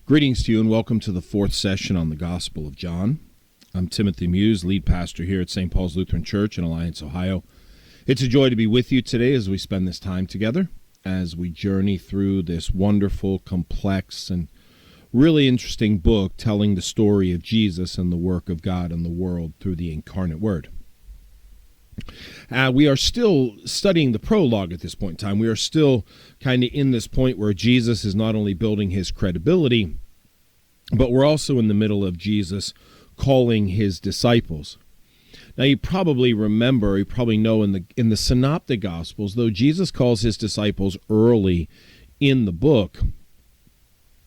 Greetings to you and welcome to the fourth session on the Gospel of John. I'm Timothy Muse, lead pastor here at St. Paul's Lutheran Church in Alliance, Ohio. It's a joy to be with you today as we spend this time together, as we journey through this wonderful, complex, and really interesting book telling the story of Jesus and the work of God in the world through the incarnate Word. We are still studying the prologue at this point in time. We are still kind of in this point where Jesus is not only building his credibility, but we're also in the middle of Jesus calling his disciples. Now, you probably remember, you probably know in the Synoptic Gospels, though Jesus calls his disciples early in the book,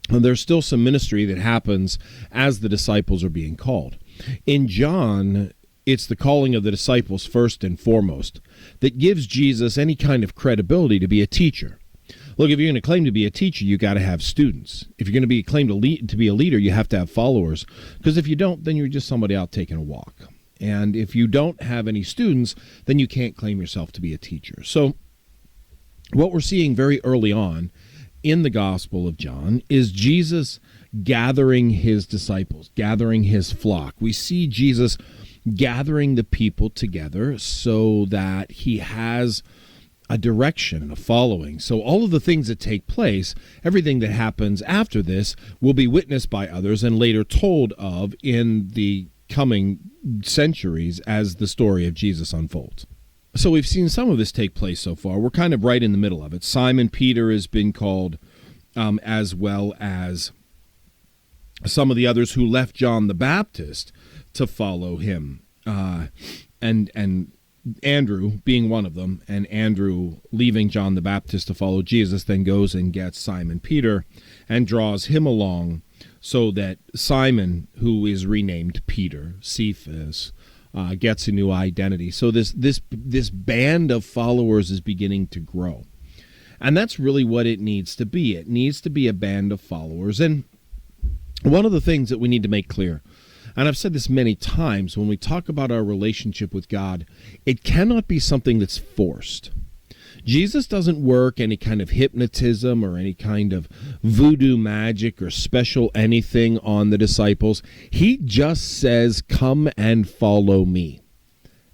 there's still some ministry that happens as the disciples are being called. In John, it's the calling of the disciples first and foremost that gives Jesus any kind of credibility to be a teacher. Look, if you're going to claim to be a teacher, you got to have students. If you're going to be claimed to be a leader, you have to have followers. Because if you don't, then you're just somebody out taking a walk. And if you don't have any students, then you can't claim yourself to be a teacher. So what we're seeing very early on in the Gospel of John is Jesus gathering his disciples, gathering his flock. We see Jesus gathering the people together so that he has a direction and a following. So all of the things that take place, everything that happens after this, will be witnessed by others and later told of in the coming centuries as the story of Jesus unfolds. So we've seen some of this take place so far. We're kind of right in the middle of it. Simon Peter has been called, as well as some of the others who left John the Baptist to follow him, and Andrew being one of them, and Andrew leaving John the Baptist to follow Jesus, then goes and gets Simon Peter and draws him along so that Simon, who is renamed Peter, Cephas, gets a new identity. So this band of followers is beginning to grow. And that's really what it needs to be. It needs to be a band of followers. And one of the things that we need to make clear, and I've said this many times, when we talk about our relationship with God, it cannot be something that's forced. Jesus doesn't work any kind of hypnotism or any kind of voodoo magic or special anything on the disciples. He just says, "Come and follow me."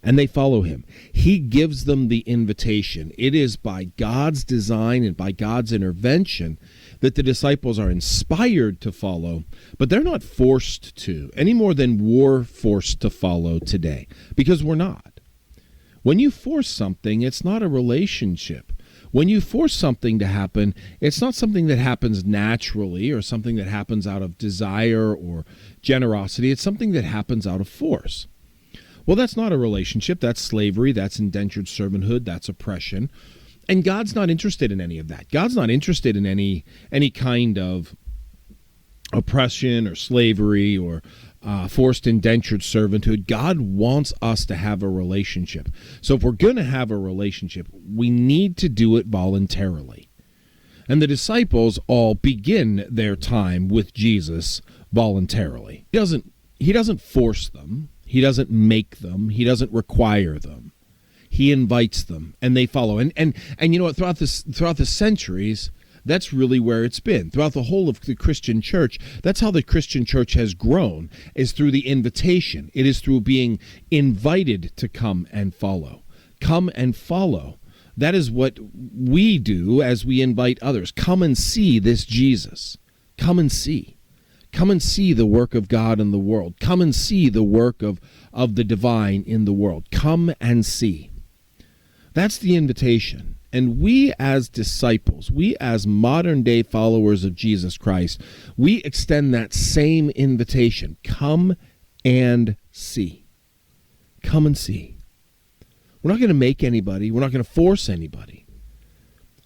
And they follow him. He gives them the invitation. It is by God's design and by God's intervention that the disciples are inspired to follow, but they're not forced to, any more than we're forced to follow today, because we're not. When you force something, it's not a relationship. When you force something to happen, it's not something that happens naturally or something that happens out of desire or generosity. It's something that happens out of force. Well, that's not a relationship. That's slavery. That's indentured servanthood. That's oppression. And God's not interested in any of that. God's not interested in any kind of oppression or slavery or forced indentured servanthood. God wants us to have a relationship. So if we're going to have a relationship, we need to do it voluntarily. And the disciples all begin their time with Jesus voluntarily. He doesn't force them. He doesn't make them. He doesn't require them. He invites them, and they follow. And you know what? Throughout the centuries, that's really where it's been. Throughout the whole of the Christian church, that's how the Christian church has grown, is through the invitation. It is through being invited to come and follow. Come and follow. That is what we do as we invite others. Come and see this Jesus. Come and see. Come and see the work of God in the world. Come and see the work of the divine in the world. Come and see. That's the invitation. And we as disciples, we as modern day followers of Jesus Christ, we extend that same invitation. Come and see. Come and see. We're not going to make anybody. We're not going to force anybody.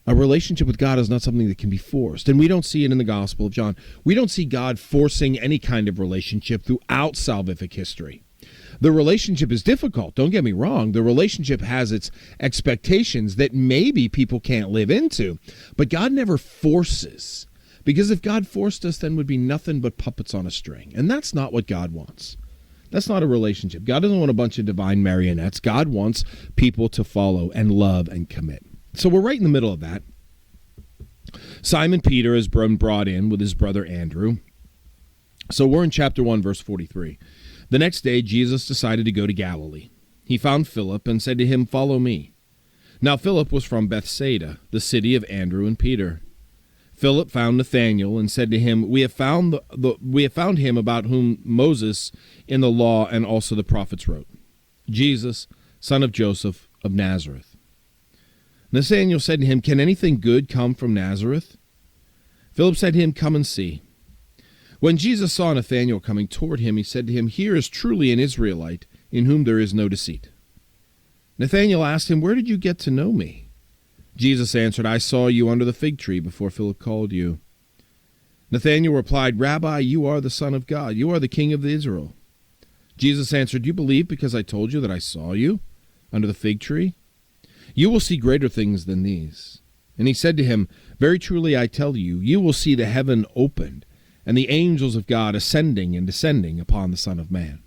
A relationship with God is not something that can be forced. And we don't see it in the Gospel of John. We don't see God forcing any kind of relationship throughout salvific history. The relationship is difficult. Don't get me wrong. The relationship has its expectations that maybe people can't live into. But God never forces. Because if God forced us, then would be nothing but puppets on a string. And that's not what God wants. That's not a relationship. God doesn't want a bunch of divine marionettes. God wants people to follow and love and commit. So we're right in the middle of that. Simon Peter has been brought in with his brother Andrew. So we're in chapter 1, verse 43. The next day, Jesus decided to go to Galilee. He found Philip and said to him, "Follow me." Now Philip was from Bethsaida, the city of Andrew and Peter. Philip found Nathanael and said to him, "We have found him about whom Moses in the law and also the prophets wrote, Jesus, son of Joseph of Nazareth." Nathanael said to him, "Can anything good come from Nazareth?" Philip said to him, "Come and see." When Jesus saw Nathanael coming toward him, he said to him, "Here is truly an Israelite, in whom there is no deceit." Nathanael asked him, "Where did you get to know me?" Jesus answered, "I saw you under the fig tree before Philip called you." Nathanael replied, "Rabbi, you are the Son of God. You are the King of Israel." Jesus answered, "Do you believe because I told you that I saw you under the fig tree? You will see greater things than these." And he said to him, "Very truly I tell you, you will see the heaven opened, and the angels of God ascending and descending upon the Son of Man."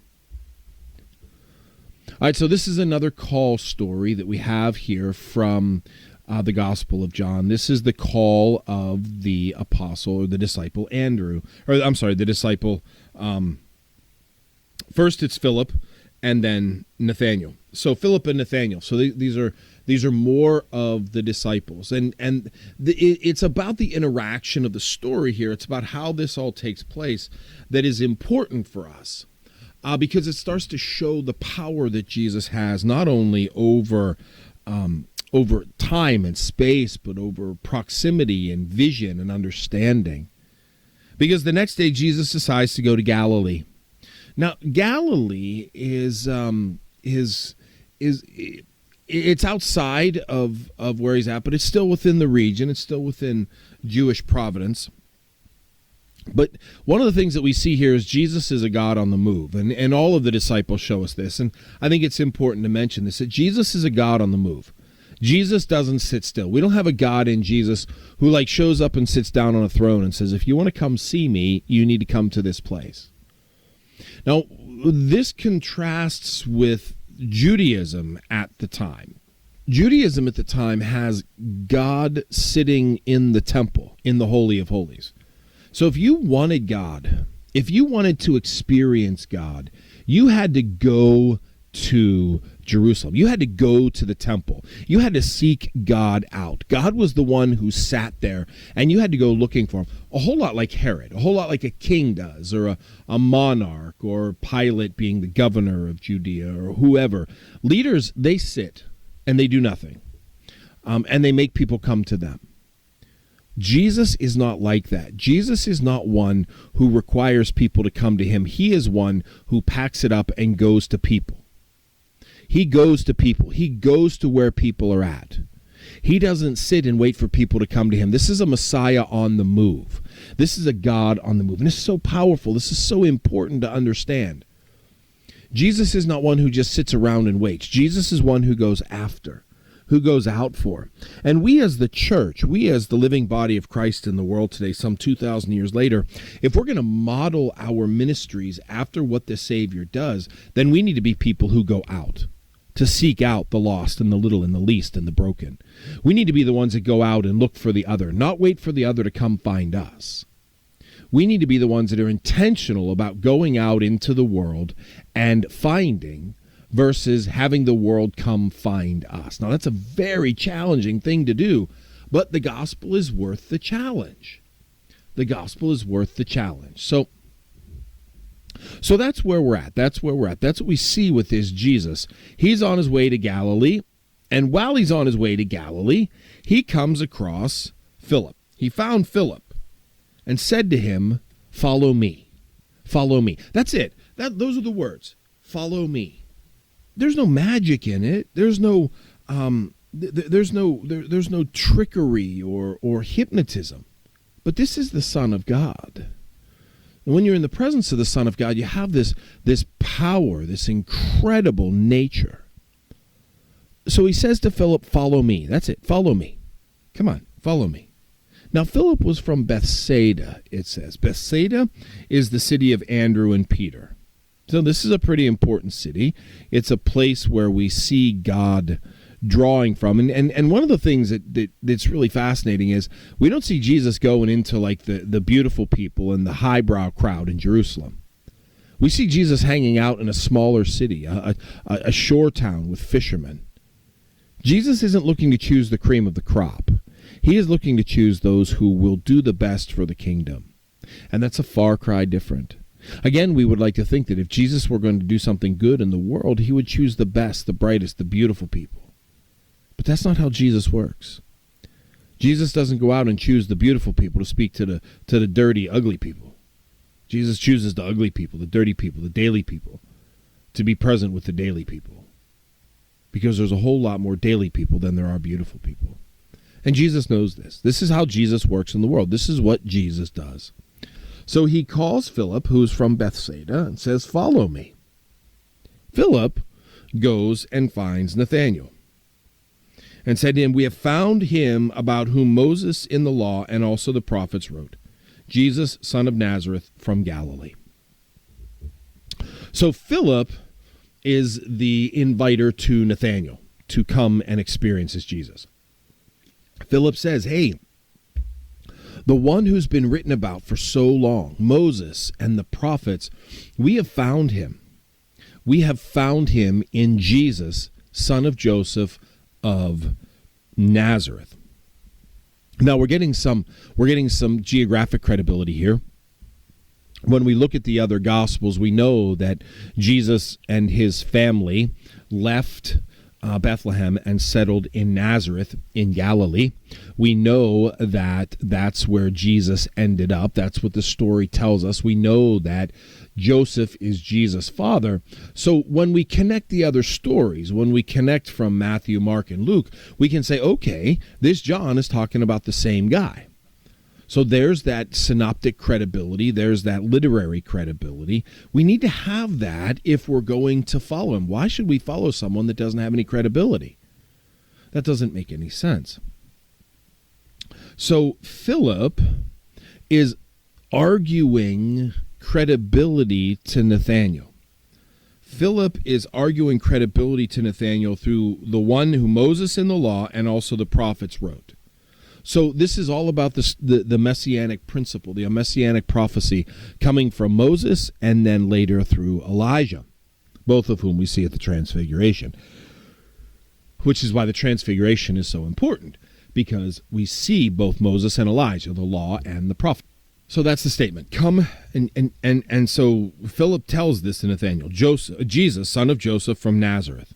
All right, so this is another call story that we have here from the Gospel of John. This is the call of the apostle or the disciple Andrew, or I'm sorry, the disciple. First it's Philip, and then Nathanael. So Philip and Nathanael. So these are more of the disciples, and it's about the interaction of the story here. It's about how this all takes place that is important for us, because it starts to show the power that Jesus has, not only over time and space, but over proximity and vision and understanding. Because the next day Jesus decides to go to Galilee. Now, Galilee is it's outside of where he's at, but it's still within the region. It's still within Jewish providence. But one of the things that we see here is Jesus is a God on the move, and all of the disciples show us this. And I think it's important to mention this, that Jesus is a God on the move. Jesus doesn't sit still. We don't have a God in Jesus who shows up and sits down on a throne and says, "If you want to come see me, you need to come to this place." Now, this contrasts with Judaism at the time. Judaism at the time has God sitting in the temple, in the Holy of Holies. So if you wanted God, if you wanted to experience God, you had to go to Jerusalem. You had to go to the temple. You had to seek God out. God was the one who sat there, and you had to go looking for him. A whole lot like Herod, a whole lot like a king does, or a monarch, or Pilate being the governor of Judea, or whoever. Leaders, they sit, and they do nothing, and they make people come to them. Jesus is not like that. Jesus is not one who requires people to come to him. He is one who packs it up and goes to people. He goes to people. He goes to where people are at. He doesn't sit and wait for people to come to him. This is a Messiah on the move. This is a God on the move. And this is so powerful. This is so important to understand. Jesus is not one who just sits around and waits. Jesus is one who goes after, who goes out for. And we as the church, we as the living body of Christ in the world today, some 2,000 years later, if we're going to model our ministries after what the Savior does, then we need to be people who go out to seek out the lost and the little and the least and the broken. We need to be the ones that go out and look for the other, not wait for the other to come find us. We need to be the ones that are intentional about going out into the world and finding versus having the world come find us. Now, that's a very challenging thing to do, but the gospel is worth the challenge. The gospel is worth the challenge. So that's where we're at. That's where we're at. That's what we see with this Jesus. He's on his way to Galilee, and while he's on his way to Galilee, he comes across Philip. He found Philip and said to him, "Follow me. Follow me." That's it. Those are the words. Follow me. There's no magic in it. There's no trickery or hypnotism. But this is the Son of God. And when you're in the presence of the Son of God, you have this power, this incredible nature. So he says to Philip, "Follow me." That's it. Follow me. Come on, follow me. Now, Philip was from Bethsaida, it says. Bethsaida is the city of Andrew and Peter. So this is a pretty important city. It's a place where we see God drawing from. And one of the things that's really fascinating is we don't see Jesus going into like the beautiful people and the highbrow crowd in Jerusalem. We see Jesus hanging out in a smaller city, a shore town with fishermen. Jesus isn't looking to choose the cream of the crop. He is looking to choose those who will do the best for the kingdom. And that's a far cry different. Again, we would like to think that if Jesus were going to do something good in the world, he would choose the best, the brightest, the beautiful people. But that's not how Jesus works. Jesus doesn't go out and choose the beautiful people to speak to the dirty, ugly people. Jesus chooses the ugly people, the dirty people, the daily people, to be present with the daily people. Because there's a whole lot more daily people than there are beautiful people. And Jesus knows this. This is how Jesus works in the world. This is what Jesus does. So he calls Philip, who's from Bethsaida, and says, "Follow me." Philip goes and finds Nathanael and said to him, "We have found him about whom Moses in the law and also the prophets wrote, Jesus, son of Nazareth from Galilee." So Philip is the inviter to Nathanael to come and experience this Jesus. Philip says, "Hey, the one who's been written about for so long, Moses and the prophets, we have found him. We have found him in Jesus, son of Joseph of Nazareth." Now we're getting some geographic credibility here. When we look at the other Gospels, we know that Jesus and his family left Bethlehem and settled in Nazareth in Galilee. We know that that's where Jesus ended up. That's what the story tells us. We know that Joseph is Jesus' father. So when we connect the other stories, when we connect from Matthew, Mark, and Luke, we can say, okay, this John is talking about the same guy. So there's that synoptic credibility. There's that literary credibility. We need to have that if we're going to follow him. Why should we follow someone that doesn't have any credibility? That doesn't make any sense. So Philip is arguing credibility to Nathanael. Philip is arguing credibility to Nathanael through the one who Moses in the law and also the prophets wrote. So this is all about the messianic principle, the messianic prophecy coming from Moses and then later through Elijah, both of whom we see at the Transfiguration, which is why the Transfiguration is so important, because we see both Moses and Elijah, the law and the prophet. So that's the statement. Come, and so Philip tells this to Nathanael, Jesus, son of Joseph from Nazareth.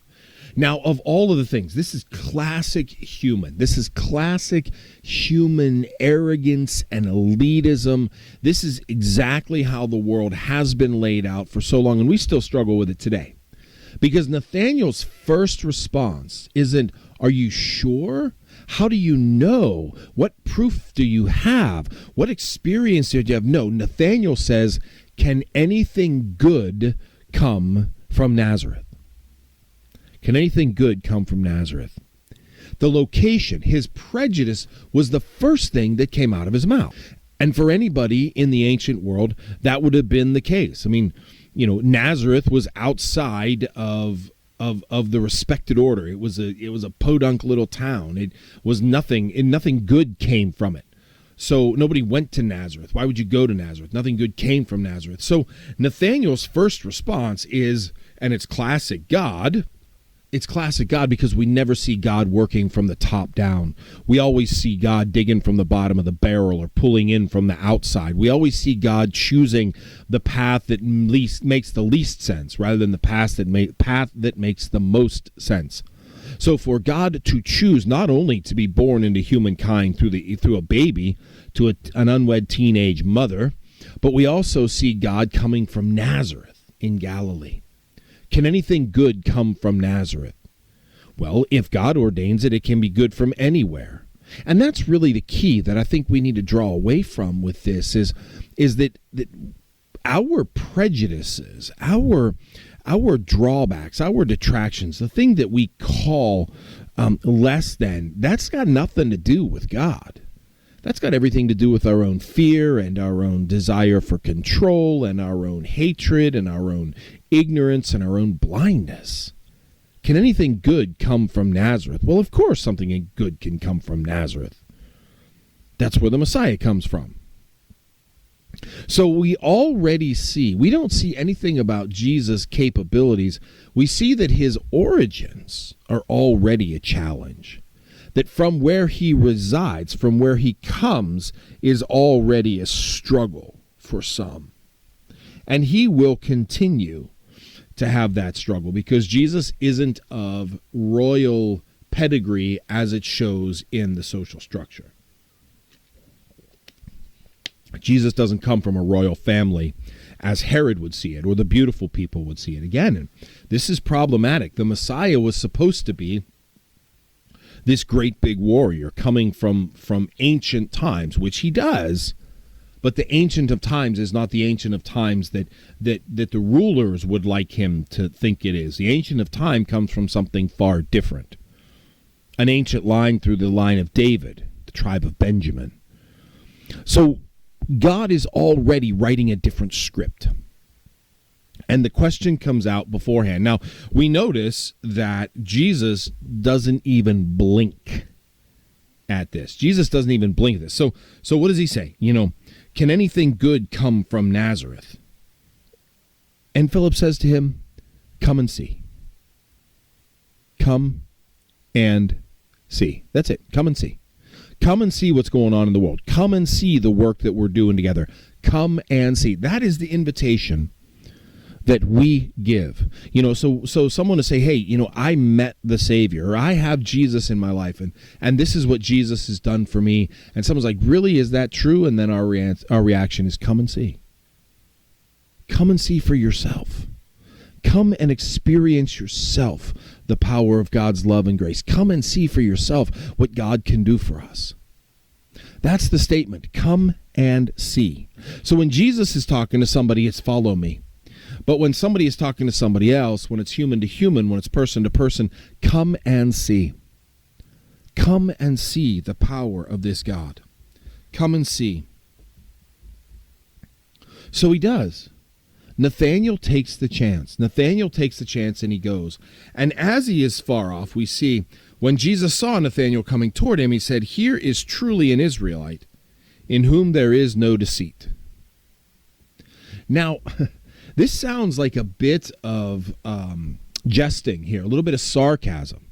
Now, of all of the things, this is classic human. This is classic human arrogance and elitism. This is exactly how the world has been laid out for so long, and we still struggle with it today. Because Nathanael's first response isn't, "Are you sure? How do you know? What proof do you have? What experience did you have?" No, Nathanael says, "Can anything good come from Nazareth?" Can anything good come from Nazareth? The location, his prejudice, was the first thing that came out of his mouth. And for anybody in the ancient world, that would have been the case. I mean, Nazareth was outside of the respected order. It was a podunk little town. It was nothing, and nothing good came from it. So nobody went to Nazareth. Why would you go to Nazareth? Nothing good came from Nazareth. So Nathanael's first response is, and it's classic God. It's classic God because we never see God working from the top down. We always see God digging from the bottom of the barrel or pulling in from the outside. We always see God choosing the path that makes the least sense rather than the path that makes the most sense. So for God to choose not only to be born into humankind through a baby to an unwed teenage mother, but we also see God coming from Nazareth in Galilee. Can anything good come from Nazareth? Well, if God ordains it, it can be good from anywhere. And that's really the key that I think we need to draw away from with this is that our prejudices, our drawbacks, our detractions, the thing that we call less than, that's got nothing to do with God. That's got everything to do with our own fear and our own desire for control and our own hatred and our own ignorance and our own blindness. Can anything good come from Nazareth? Well, of course something good can come from Nazareth. That's where the Messiah comes from. So we already see, we don't see anything about Jesus' capabilities. We see that his origins are already a challenge. That from where he resides, from where he comes, is already a struggle for some. And he will continue to have that struggle because Jesus isn't of royal pedigree as it shows in the social structure. Jesus doesn't come from a royal family as Herod would see it or the beautiful people would see it. Again, and this is problematic. The Messiah was supposed to be this great big warrior coming from ancient times, which he does, but the Ancient of Times is not the Ancient of Times that the rulers would like him to think it is. The Ancient of Time comes from something far different. An ancient line through the line of David, the tribe of Benjamin. So God is already writing a different script. And the question comes out beforehand. Now, we notice that Jesus doesn't even blink at this. Jesus doesn't even blink at this. So what does he say? Can anything good come from Nazareth? And Philip says to him, come and see. Come and see. That's it. Come and see. Come and see what's going on in the world. Come and see the work that we're doing together. Come and see. That is the invitation that we give. So someone to say, hey, I met the Savior, or I have Jesus in my life, and this is what Jesus has done for me. And someone's like, really, is that true? And then our reaction is, come and see. Come and see for yourself. Come and experience yourself the power of God's love and grace. Come and see for yourself what God can do for us. That's the statement. Come and see. So when Jesus is talking to somebody, it's follow me. But when somebody is talking to somebody else, when it's human to human, when it's person to person, come and see. Come and see the power of this God. Come and see. So he does. Nathanael takes the chance. Nathanael takes the chance and he goes. And as he is far off, we see when Jesus saw Nathanael coming toward him, he said, here is truly an Israelite in whom there is no deceit. Now, this sounds like a bit of jesting here, a little bit of sarcasm.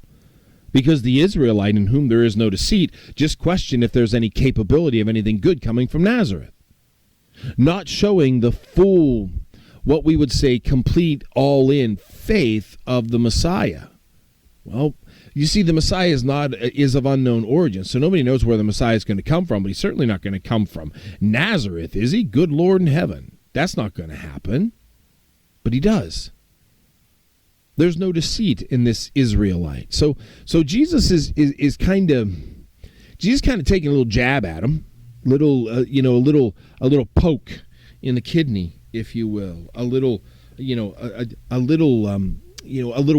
Because the Israelite in whom there is no deceit just questioned if there's any capability of anything good coming from Nazareth. Not showing the full, what we would say, complete, all-in faith of the Messiah. Well, you see, the Messiah is of unknown origin, so nobody knows where the Messiah is going to come from, but he's certainly not going to come from Nazareth, is he? Good Lord in heaven. That's not going to happen. But he does. There's no deceit in this Israelite. So Jesus is kind of taking a little jab at him, a little poke in the kidney, if you will, a little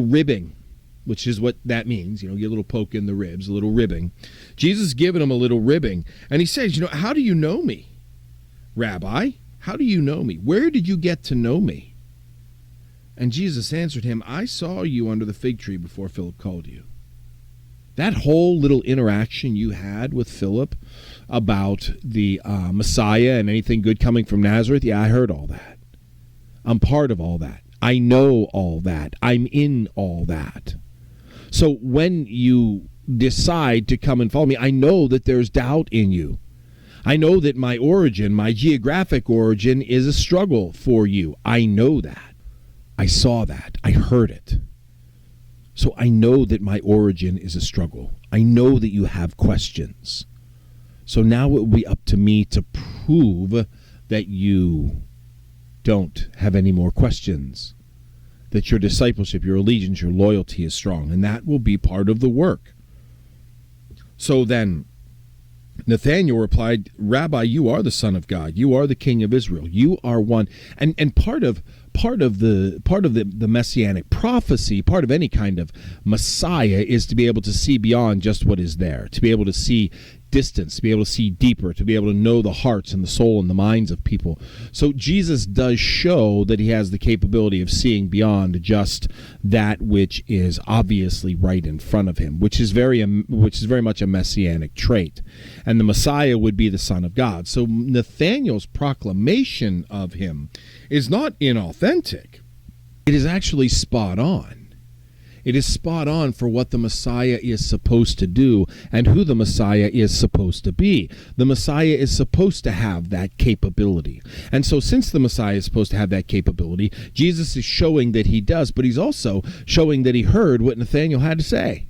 ribbing, which is what that means. You get a little poke in the ribs, a little ribbing. Jesus giving him a little ribbing, and he says, how do you know me, Rabbi? How do you know me? Where did you get to know me? And Jesus answered him, I saw you under the fig tree before Philip called you. That whole little interaction you had with Philip about the Messiah and anything good coming from Nazareth, yeah, I heard all that. I'm part of all that. I know all that. I'm in all that. So when you decide to come and follow me, I know that there's doubt in you. I know that my origin, my geographic origin, is a struggle for you. I know that. I saw that. I heard it. So I know that my origin is a struggle. I know that you have questions. So now it will be up to me to prove that you don't have any more questions, that your discipleship, your allegiance, your loyalty is strong, and that will be part of the work. So then Nathanael replied, Rabbi, you are the Son of God. You are the King of Israel. You are one. And part of the messianic prophecy, part of any kind of Messiah, is to be able to see beyond just what is there, to be able to see distance, to be able to see deeper, to be able to know the hearts and the soul and the minds of people. So Jesus does show that he has the capability of seeing beyond just that which is obviously right in front of him, which is very much a messianic trait. And the Messiah would be the Son of God. So Nathanael's proclamation of him is not inauthentic. It is actually spot on. It is spot on for what the Messiah is supposed to do and who the Messiah is supposed to be. The Messiah is supposed to have that capability. And so since the Messiah is supposed to have that capability, Jesus is showing that he does, but he's also showing that he heard what Nathanael had to say.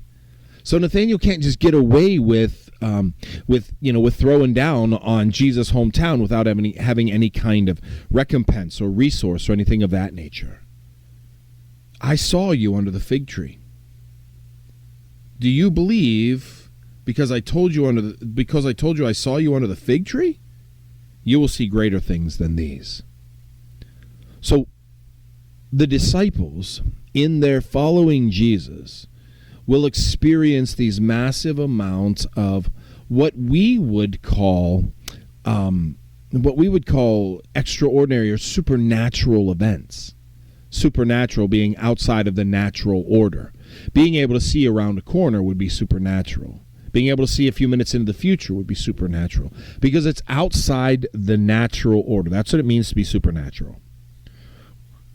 So Nathanael can't just get away with throwing down on Jesus' hometown without having any kind of recompense or resource or anything of that nature. I saw you under the fig tree. Do you believe because I told you I saw you under the fig tree? You will see greater things than these. So the disciples, in their following Jesus, will experience these massive amounts of what we would call extraordinary or supernatural events. Supernatural being outside of the natural order. Being able to see around a corner would be supernatural. Being able to see a few minutes into the future would be supernatural, because it's outside the natural order. That's what it means to be supernatural.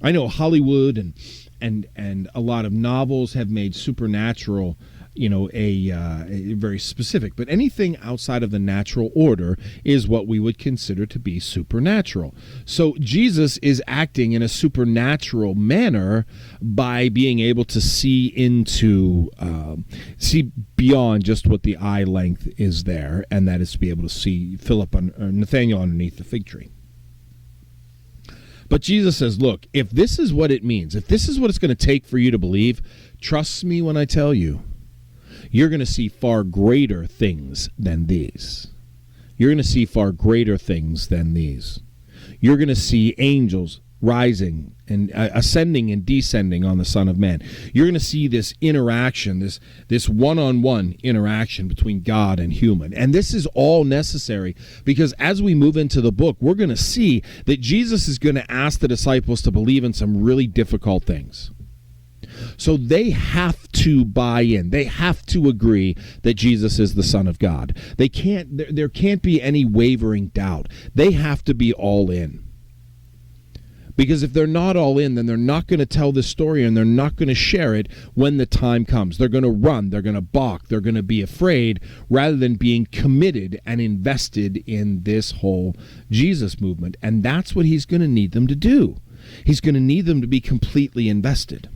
I know Hollywood and a lot of novels have made supernatural, a very specific, but anything outside of the natural order is what we would consider to be supernatural. So Jesus is acting in a supernatural manner by being able to see beyond just what the eye length is there, and that is to be able to see Nathanael underneath the fig tree. But Jesus says, look, if this is what it means, if this is what it's going to take for you to believe, trust me when I tell you, you're going to see far greater things than these. You're going to see far greater things than these. You're going to see angels rising and ascending and descending on the Son of Man. You're going to see this interaction, this one-on-one interaction between God and human. And this is all necessary because as we move into the book, we're going to see that Jesus is going to ask the disciples to believe in some really difficult things. So they have to buy in. They have to agree that Jesus is the Son of God. There can't be any wavering doubt. They have to be all in. Because if they're not all in, then they're not going to tell this story and they're not going to share it when the time comes. They're going to run, they're going to balk, they're going to be afraid rather than being committed and invested in this whole Jesus movement. And that's what he's going to need them to do. He's going to need them to be completely invested.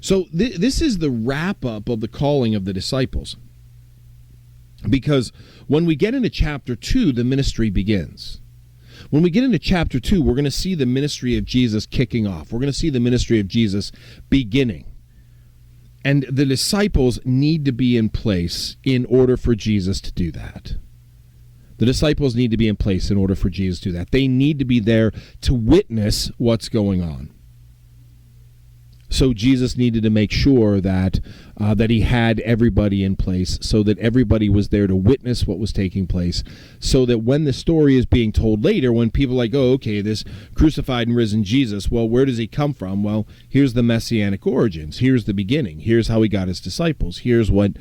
So this is the wrap-up of the calling of the disciples. Because when we get into chapter 2, the ministry begins. When we get into chapter 2, we're going to see the ministry of Jesus kicking off. We're going to see the ministry of Jesus beginning. And the disciples need to be in place in order for Jesus to do that. The disciples need to be in place in order for Jesus to do that. They need to be there to witness what's going on. So Jesus needed to make sure that he had everybody in place so that everybody was there to witness what was taking place, so that when the story is being told later, when people are like, oh, okay, this crucified and risen Jesus, well, where does he come from? Well, here's the messianic origins. Here's the beginning. Here's how he got his disciples. Here's what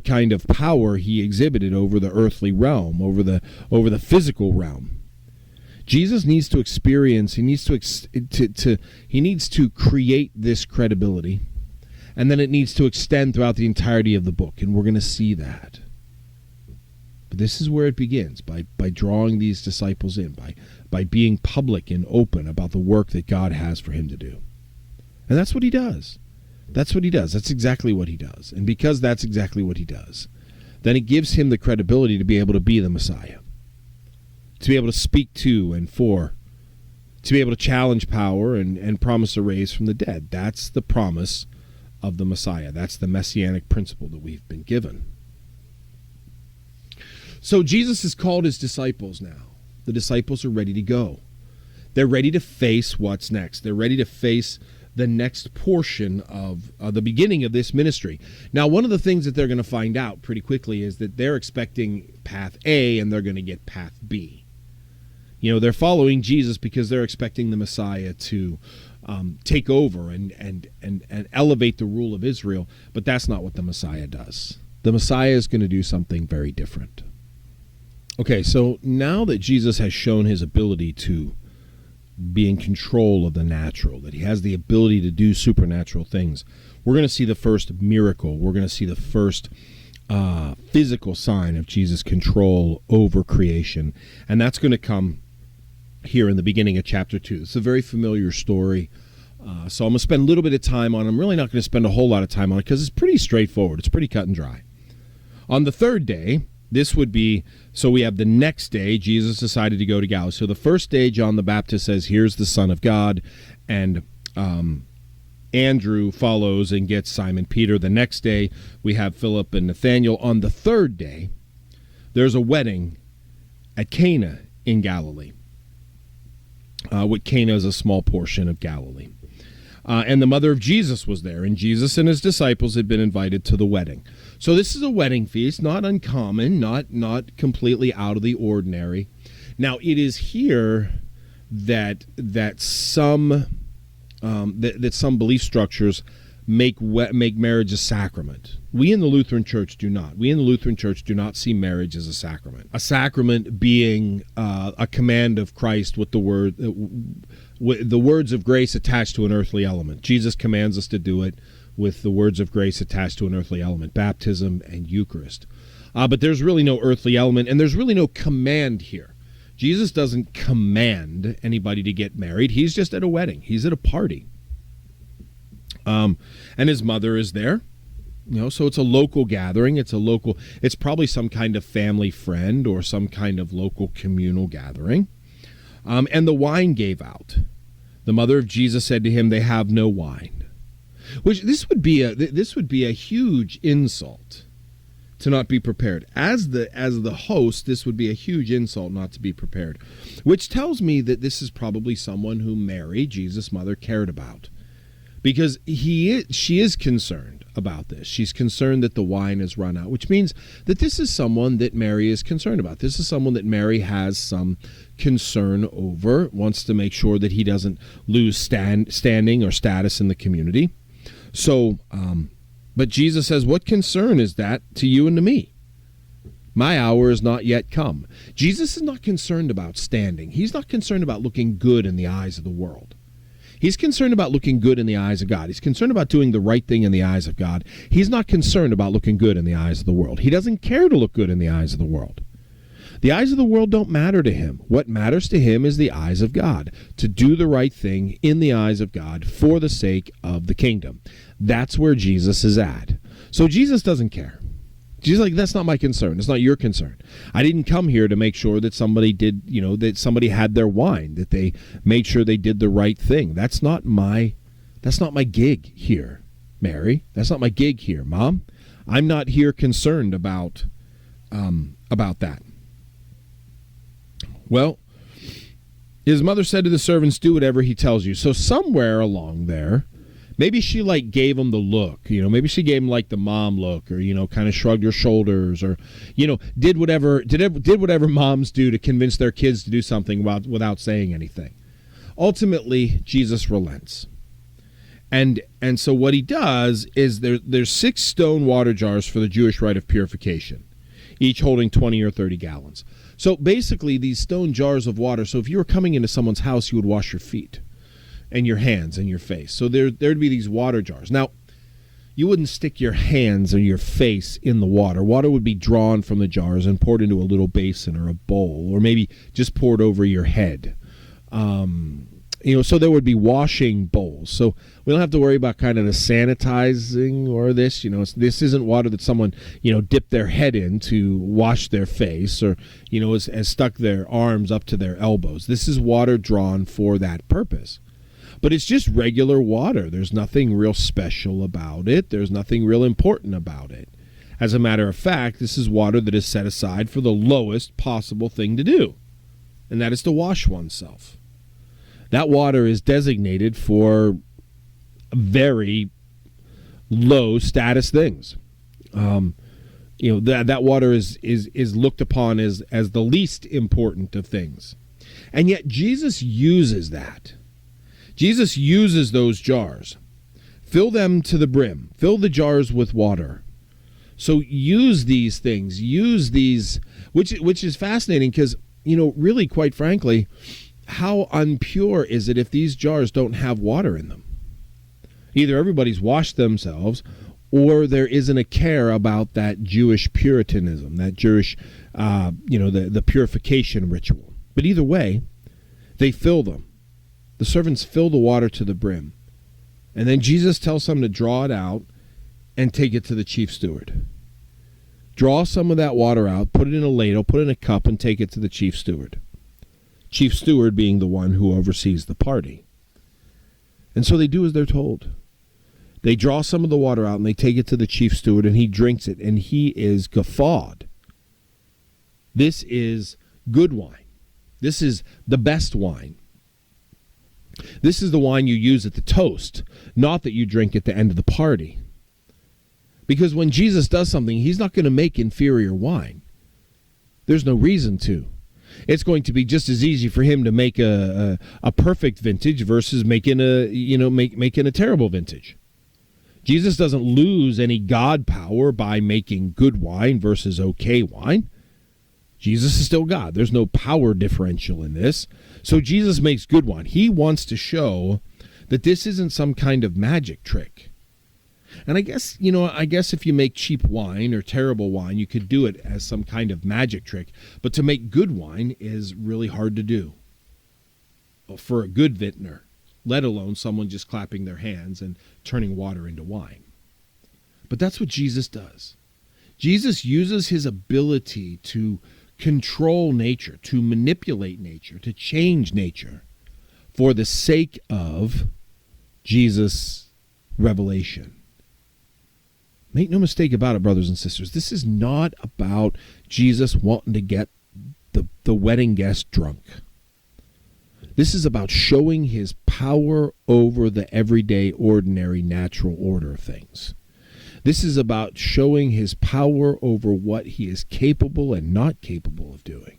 kind of power he exhibited over the earthly realm, over the physical realm. Jesus needs to experience, he needs to create this credibility, and then it needs to extend throughout the entirety of the book, and we're going to see that. But this is where it begins, by drawing these disciples in, by being public and open about the work that God has for him to do. And that's what he does. That's what he does. That's exactly what he does. And because that's exactly what he does, then it gives him the credibility to be able to be the Messiah. To be able to speak to and for, to be able to challenge power and promise a raise from the dead. That's the promise of the Messiah. That's the messianic principle that we've been given. So Jesus has called his disciples now. The disciples are ready to go. They're ready to face what's next. They're ready to face the next portion of the beginning of this ministry. Now, one of the things that they're going to find out pretty quickly is that they're expecting path A and they're going to get path B. They're following Jesus because they're expecting the Messiah to take over and elevate the rule of Israel, but that's not what the Messiah does. The Messiah is going to do something very different. Okay, so now that Jesus has shown his ability to be in control of the natural, that he has the ability to do supernatural things, we're going to see the first miracle. We're going to see the first physical sign of Jesus' control over creation, and that's going to come here in the beginning of chapter 2. It's a very familiar story, so I'm going to spend a little bit of time on it. I'm really not going to spend a whole lot of time on it because it's pretty straightforward. It's pretty cut and dry. On the third day, this would be, so we have the next day, Jesus decided to go to Galilee. So the first day, John the Baptist says, here's the Son of God, and Andrew follows and gets Simon Peter. The next day, we have Philip and Nathanael. On the third day, there's a wedding at Cana in Galilee. What Cana is a small portion of Galilee. And the mother of Jesus was there, and Jesus and his disciples had been invited to the wedding. So this is a wedding feast, not uncommon, not completely out of the ordinary. Now, it is here that some belief structures make marriage a sacrament. We in the Lutheran Church do not. We in the Lutheran Church do not see marriage as a sacrament. A sacrament being a command of Christ with the words of grace attached to an earthly element. Jesus commands us to do it with the words of grace attached to an earthly element, baptism and Eucharist. But there's really no earthly element, and there's really no command here. Jesus doesn't command anybody to get married. He's just at a wedding. He's at a party. And his mother is there. So it's a local gathering. It's probably some kind of family friend or some kind of local communal gathering. And the wine gave out. The mother of Jesus said to him, "They have no wine." Which this would be a huge insult to not be prepared. As the host, this would be a huge insult not to be prepared. Which tells me that this is probably someone who Mary, Jesus' mother, cared about. Because she is concerned about this. She's concerned that the wine has run out, which means that this is someone that Mary is concerned about. This is someone that Mary has some concern over, wants to make sure that he doesn't lose standing or status in the community. So, but Jesus says, what concern is that to you and to me? My hour is not yet come. Jesus is not concerned about standing. He's not concerned about looking good in the eyes of the world. He's concerned about looking good in the eyes of God. He's concerned about doing the right thing in the eyes of God. He's not concerned about looking good in the eyes of the world. He doesn't care to look good in the eyes of the world. The eyes of the world don't matter to him. What matters to him is the eyes of God, to do the right thing in the eyes of God for the sake of the kingdom. That's where Jesus is at. So Jesus doesn't care. Jesus is like, that's not my concern. It's not your concern. I didn't come here to make sure that somebody did, that somebody had their wine, that they made sure they did the right thing. That's not my gig here, Mary. That's not my gig here, Mom. I'm not here concerned about that. Well, his mother said to the servants, do whatever he tells you. So somewhere along there, maybe she gave him the look, maybe she gave him the mom look, or, kind of shrugged her shoulders, or, did whatever moms do to convince their kids to do something without saying anything. Ultimately, Jesus relents. And so what he does is there's 6 stone water jars for the Jewish rite of purification, each holding 20 or 30 gallons. So basically these stone jars of water, so if you were coming into someone's house, you would wash your feet and your hands and your face. So there'd be these water jars. Now, you wouldn't stick your hands or your face in the water. Water would be drawn from the jars and poured into a little basin or a bowl, or maybe just poured over your head. So there would be washing bowls. So we don't have to worry about kind of the sanitizing or this. This isn't water that someone, dipped their head in to wash their face, or, has stuck their arms up to their elbows. This is water drawn for that purpose. But it's just regular water. There's nothing real special about it. There's nothing real important about it. As a matter of fact, this is water that is set aside for the lowest possible thing to do, and that is to wash oneself. That water is designated for very low status things. That water is looked upon as the least important of things. And yet Jesus uses that. Jesus uses those jars. Fill them to the brim. Fill the jars with water. So use these things. Use these, which is fascinating because, really, quite frankly, how unpure is it if these jars don't have water in them? Either everybody's washed themselves, or there isn't a care about that Jewish Puritanism, that Jewish, the purification ritual. But either way, they fill them. The servants fill the water to the brim. And then Jesus tells them to draw it out and take it to the chief steward. Draw some of that water out, put it in a ladle, put it in a cup, and take it to the chief steward. Chief steward being the one who oversees the party. And so they do as they're told. They draw some of the water out and they take it to the chief steward, and he drinks it, and he is guffawed. This is good wine. This is the best wine. This is the wine you use at the toast, not that you drink at the end of the party. Because when Jesus does something, he's not going to make inferior wine. There's no reason to. It's going to be just as easy for him to make a perfect vintage versus making a terrible vintage. Jesus doesn't lose any God power by making good wine versus okay wine. Jesus is still God. There's no power differential in this. So Jesus makes good wine. He wants to show that this isn't some kind of magic trick. And I guess if you make cheap wine or terrible wine, you could do it as some kind of magic trick. But to make good wine is really hard to do for a good vintner, let alone someone just clapping their hands and turning water into wine. But that's what Jesus does. Jesus uses his ability to control nature, to manipulate nature, to change nature for the sake of Jesus' revelation. Make no mistake about it, brothers and sisters. This is not about Jesus wanting to get the wedding guest drunk. This is about showing his power over the everyday, ordinary, natural order of things. This is about showing his power over what he is capable and not capable of doing,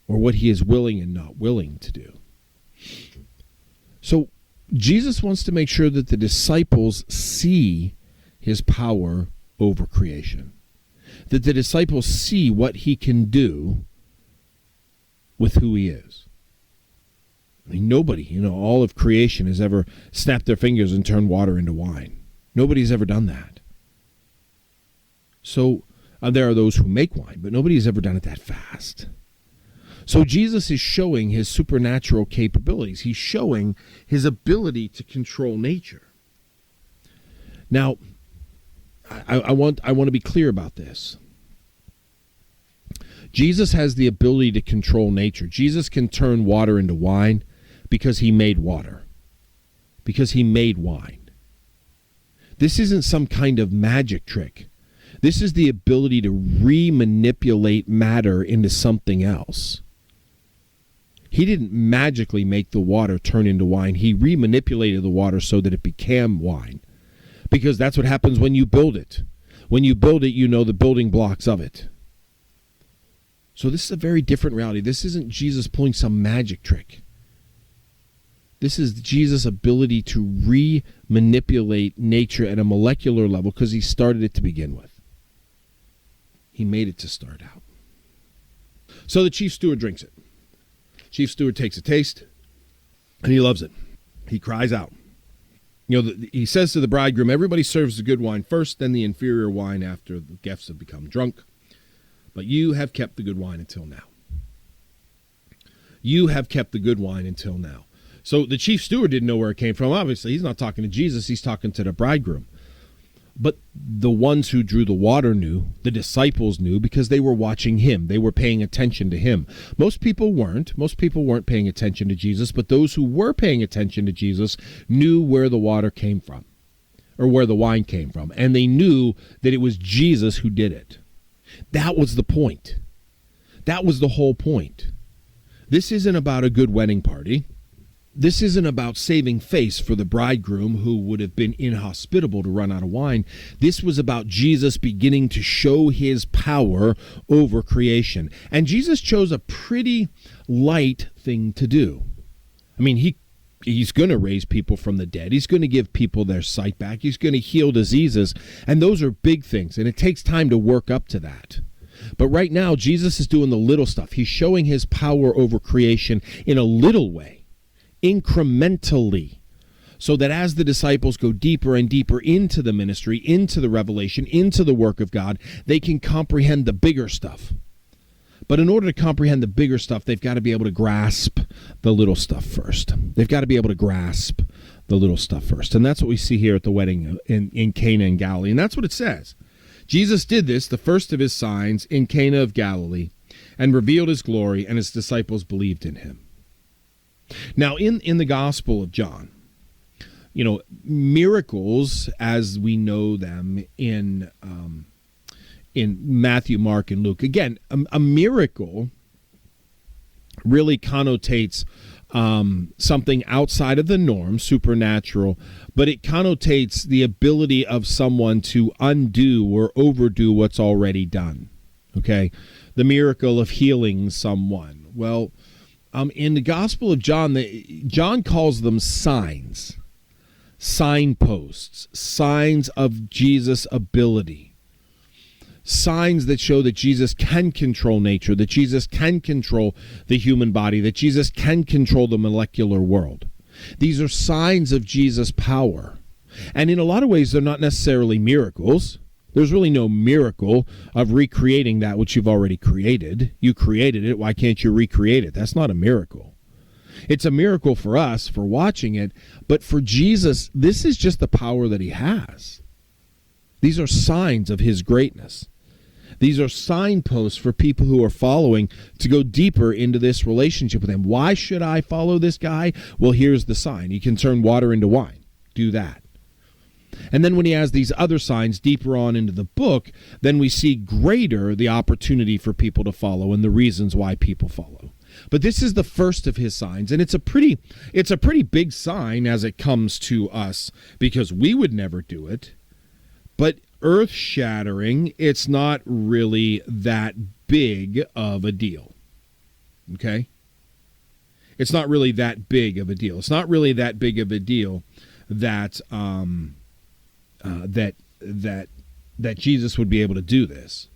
or what he is willing and not willing to do. So Jesus wants to make sure that the disciples see his power over creation, that the disciples see what he can do with who he is. I mean, nobody, all of creation has ever snapped their fingers and turned water into wine. Nobody's ever done that. So there are those who make wine, but nobody has ever done it that fast. So Jesus is showing his supernatural capabilities. He's showing his ability to control nature. Now, I want to be clear about this. Jesus has the ability to control nature. Jesus can turn water into wine because he made water, because he made wine. This isn't some kind of magic trick. This is the ability to re-manipulate matter into something else. He didn't magically make the water turn into wine. He re-manipulated the water so that it became wine. Because that's what happens when you build it. When you build it, you know the building blocks of it. So this is a very different reality. This isn't Jesus pulling some magic trick. This is Jesus' ability to re-manipulate nature at a molecular level because he started it to begin with. He made it to start out. So the chief steward drinks it. Chief steward takes a taste, and he loves it. He cries out. He says to the bridegroom, everybody serves the good wine first, then the inferior wine after the guests have become drunk. But you have kept the good wine until now. You have kept the good wine until now. So the chief steward didn't know where it came from. Obviously, he's not talking to Jesus. He's talking to the bridegroom. But the ones who drew the water knew, the disciples knew, because they were watching him. They were paying attention to him. Most people weren't. Most people weren't paying attention to Jesus, but those who were paying attention to Jesus knew where the water came from, or where the wine came from. And they knew that it was Jesus who did it. That was the point. That was the whole point. This isn't about a good wedding party. This isn't about saving face for the bridegroom who would have been inhospitable to run out of wine. This was about Jesus beginning to show his power over creation. And Jesus chose a pretty light thing to do. I mean, he's going to raise people from the dead. He's going to give people their sight back. He's going to heal diseases. And those are big things. And it takes time to work up to that. But right now, Jesus is doing the little stuff. He's showing his power over creation in a little way, incrementally, so that as the disciples go deeper and deeper into the ministry, into the revelation, into the work of God, they can comprehend the bigger stuff. But in order to comprehend the bigger stuff, they've got to be able to grasp the little stuff first. They've got to be able to grasp the little stuff first. And that's what we see here at the wedding in Cana in Galilee. And that's what it says. Jesus did this, the first of his signs, in Cana of Galilee, and revealed his glory, and his disciples believed in him. Now, in the Gospel of John, miracles as we know them in Matthew, Mark, and Luke. Again, a miracle really connotates something outside of the norm, supernatural, but it connotates the ability of someone to undo or overdo what's already done. Okay? The miracle of healing someone. Well, in the Gospel of John, John calls them signs, signposts, signs of Jesus' ability, signs that show that Jesus can control nature, that Jesus can control the human body, that Jesus can control the molecular world. These are signs of Jesus' power. And in a lot of ways, they're not necessarily miracles. There's really no miracle of recreating that which you've already created. You created it. Why can't you recreate it? That's not a miracle. It's a miracle for us for watching it. But for Jesus, this is just the power that he has. These are signs of his greatness. These are signposts for people who are following to go deeper into this relationship with him. Why should I follow this guy? Well, here's the sign. He can turn water into wine. Do that. And then when he has these other signs deeper on into the book, then we see greater the opportunity for people to follow and the reasons why people follow. But this is the first of his signs, and it's a pretty big sign as it comes to us, because we would never do it. But earth-shattering, it's not really that big of a deal. Okay? It's not really that big of a deal. It's not really that big of a deal that that Jesus would be able to do this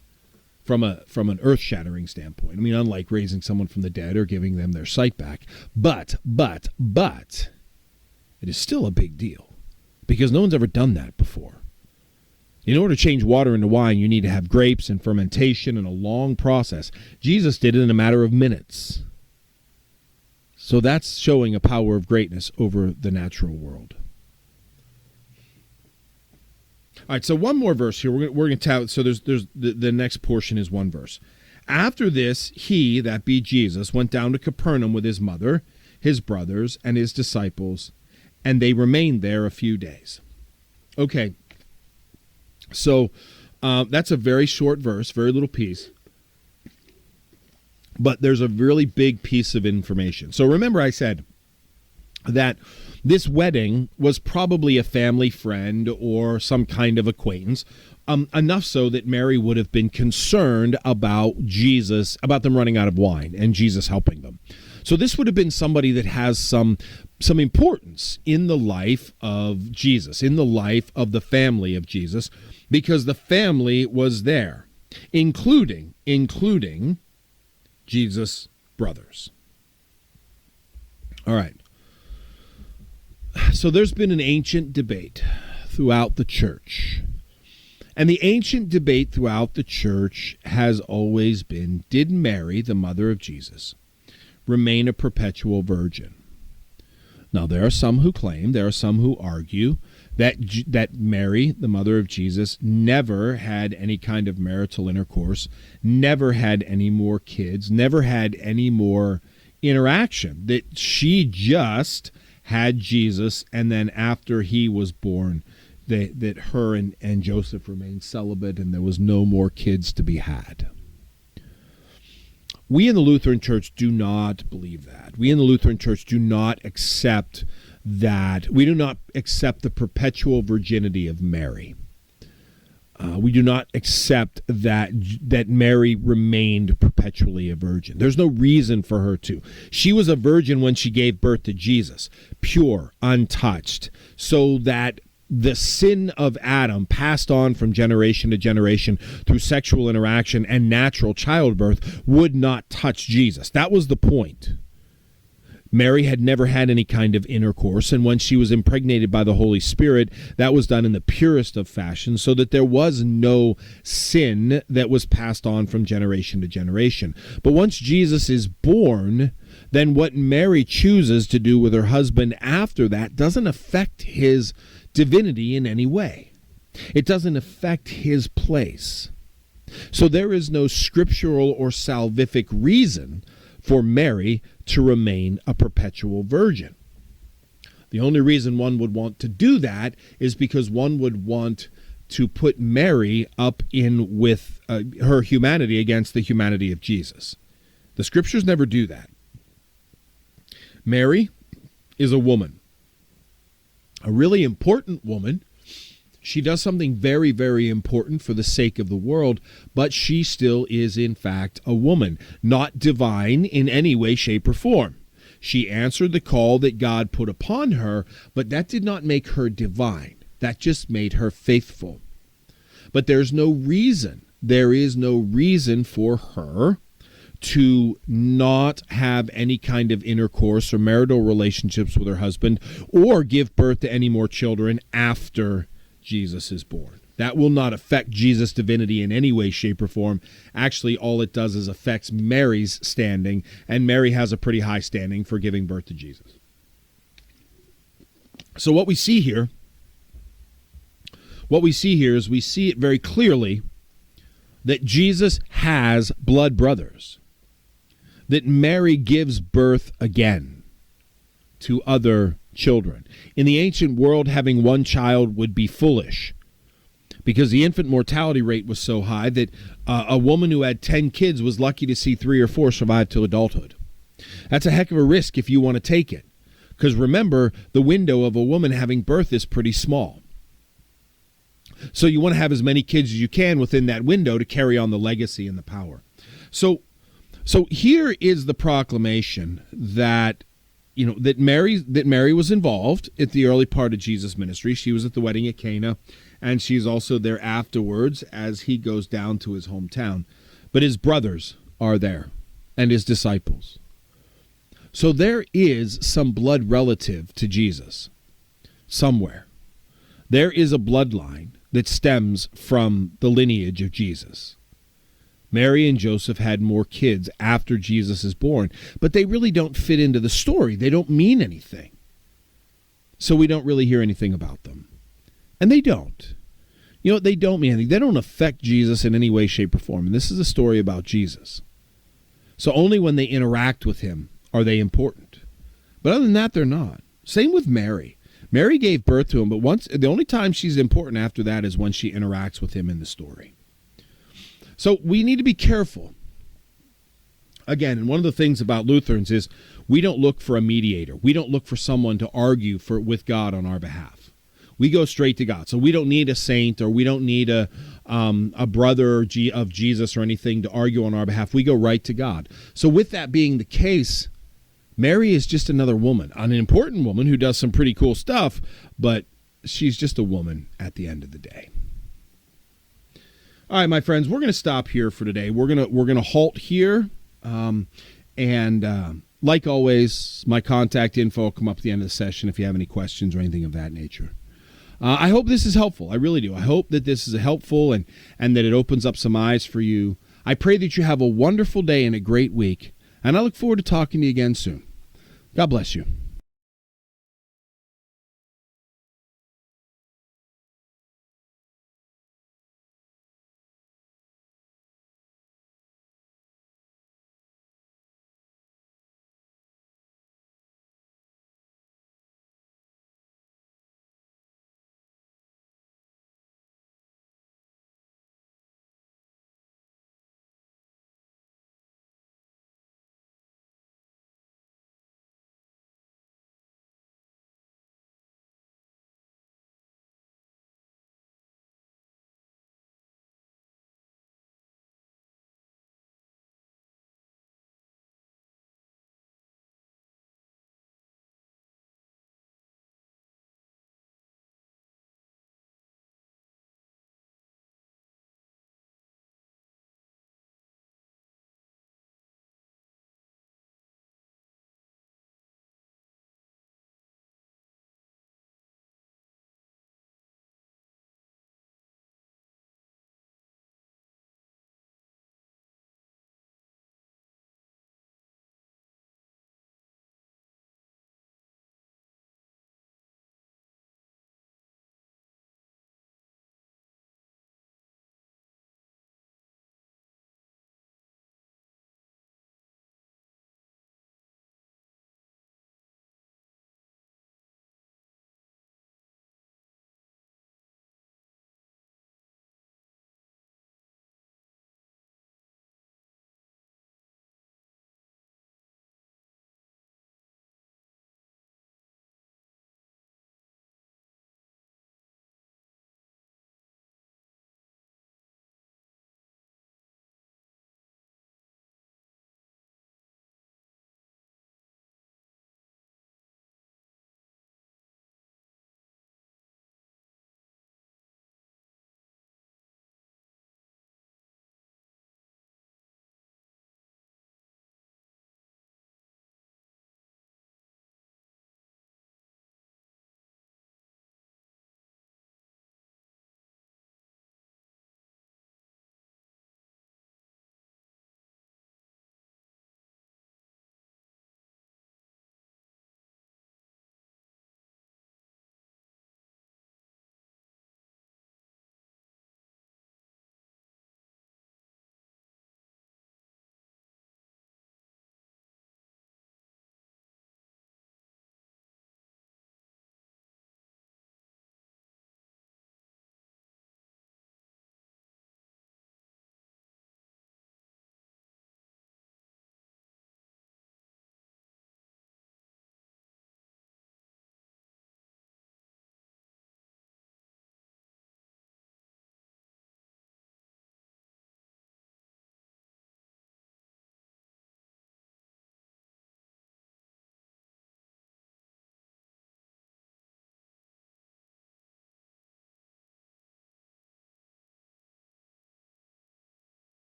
from an earth-shattering standpoint. I mean, unlike raising someone from the dead or giving them their sight back. But it is still a big deal, because no one's ever done that before. In order to change water into wine, you need to have grapes and fermentation and a long process. Jesus did it in a matter of minutes. So that's showing a power of greatness over the natural world. All right, so one more verse here. We're going to tell. So there's the next portion is one verse. After this, he, that be Jesus, went down to Capernaum with his mother, his brothers, and his disciples, and they remained there a few days. Okay, so that's a very short verse, very little piece, but there's a really big piece of information. So remember I said that this wedding was probably a family friend or some kind of acquaintance, enough so that Mary would have been concerned about them running out of wine and Jesus helping them. So this would have been somebody that has some importance in the life of Jesus, in the life of the family of Jesus, because the family was there, including Jesus' brothers. All right. So there's been an ancient debate throughout the church. And the ancient debate throughout the church has always been, did Mary, the mother of Jesus, remain a perpetual virgin? Now, there are some who argue that Mary, the mother of Jesus, never had any kind of marital intercourse, never had any more kids, never had any more interaction, that she just had Jesus, and then after he was born, that her and Joseph remained celibate and there was no more kids to be had. We in the Lutheran Church do not believe that. We in the Lutheran Church do not accept that. We do not accept the perpetual virginity of Mary. We do not accept that Mary remained perpetually a virgin. There's no reason for her to. She was a virgin when she gave birth to Jesus, pure, untouched, so that the sin of Adam passed on from generation to generation through sexual interaction and natural childbirth would not touch Jesus. That was the point. Mary had never had any kind of intercourse, and when she was impregnated by the Holy Spirit, that was done in the purest of fashion, so that there was no sin that was passed on from generation to generation. But once Jesus is born, then what Mary chooses to do with her husband after that doesn't affect his divinity in any way. It doesn't affect his place. So there is no scriptural or salvific reason for Mary to remain a perpetual virgin. The only reason one would want to do that is because one would want to put Mary up in with her humanity against the humanity of Jesus. The scriptures never do that. Mary is a woman, a really important woman. She does something very, very important for the sake of the world, but she still is, in fact, a woman, not divine in any way, shape, or form. She answered the call that God put upon her, but that did not make her divine. That just made her faithful. But there's no reason. There is no reason for her to not have any kind of intercourse or marital relationships with her husband or give birth to any more children after Jesus is born. That will not affect Jesus' divinity in any way, shape, or form. Actually, all it does is affects Mary's standing, and Mary has a pretty high standing for giving birth to Jesus. So what we see here is we see it very clearly that Jesus has blood brothers, that Mary gives birth again to other children. In the ancient world, having one child would be foolish because the infant mortality rate was so high that a woman who had 10 kids was lucky to see 3 or 4 survive to adulthood. That's a heck of a risk if you want to take it, because remember, the window of a woman having birth is pretty small. So you want to have as many kids as you can within that window to carry on the legacy and the power. So here is the proclamation that that Mary was involved at the early part of Jesus' ministry. She was at the wedding at Cana, and she's also there afterwards as he goes down to his hometown. But his brothers are there, and his disciples. So there is some blood relative to Jesus somewhere. There is a bloodline that stems from the lineage of Jesus. Mary and Joseph had more kids after Jesus is born, but they really don't fit into the story. They don't mean anything. So we don't really hear anything about them. And they don't. They don't mean anything. They don't affect Jesus in any way, shape, or form. And this is a story about Jesus. So only when they interact with him are they important. But other than that, they're not. Same with Mary. Mary gave birth to him, but the only time she's important after that is when she interacts with him in the story. So we need to be careful. Again, and one of the things about Lutherans is we don't look for a mediator. We don't look for someone to argue with God on our behalf. We go straight to God. So we don't need a saint, or we don't need a brother of Jesus or anything to argue on our behalf. We go right to God. So with that being the case, Mary is just another woman, an important woman who does some pretty cool stuff, but she's just a woman at the end of the day. All right, my friends, we're going to stop here for today. We're going to halt here, and like always, my contact info will come up at the end of the session if you have any questions or anything of that nature. I hope this is helpful. I really do. I hope that this is helpful and that it opens up some eyes for you. I pray that you have a wonderful day and a great week, and I look forward to talking to you again soon. God bless you.